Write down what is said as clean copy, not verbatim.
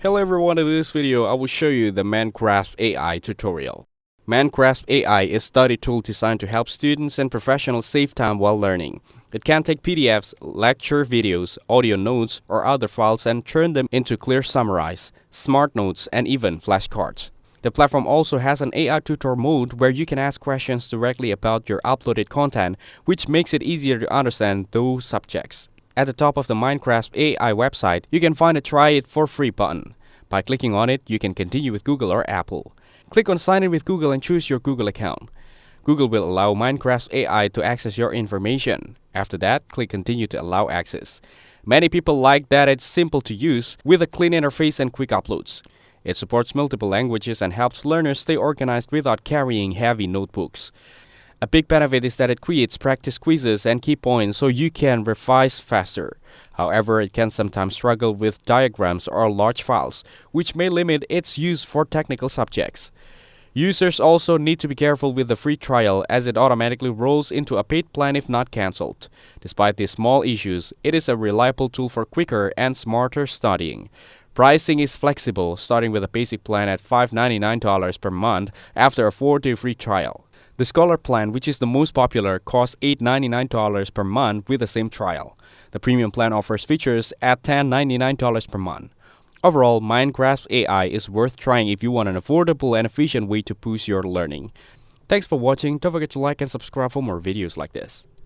Hello everyone, in this video I will show you the Mindgrasp AI tutorial. Mindgrasp AI is a study tool designed to help students and professionals save time while learning. It can take PDFs, lecture videos, audio notes, or other files and turn them into clear summaries, smart notes, and even flashcards. The platform also has an AI tutor mode where you can ask questions directly about your uploaded content, which makes it easier to understand those subjects. At the top of the Mindgrasp AI website, you can find a Try It for Free button. By clicking on it, you can continue with Google or Apple. Click on Sign in with Google and choose your Google account. Google will allow Mindgrasp AI to access your information. After that, click Continue to allow access. Many people like that it's simple to use with a clean interface and quick uploads. It supports multiple languages and helps learners stay organized without carrying heavy notebooks. A big benefit is that it creates practice quizzes and key points so you can revise faster. However, it can sometimes struggle with diagrams or large files, which may limit its use for technical subjects. Users also need to be careful with the free trial as it automatically rolls into a paid plan if not cancelled. Despite these small issues, it is a reliable tool for quicker and smarter studying. Pricing is flexible, starting with a basic plan at $5.99 per month after a 4-day free trial. The Scholar plan, which is the most popular, costs $8.99 per month with the same trial. The Premium plan offers features at $10.99 per month. Overall, Mindgrasp AI is worth trying if you want an affordable and efficient way to boost your learning. Thanks for watching. Don't forget to like and subscribe for more videos like this.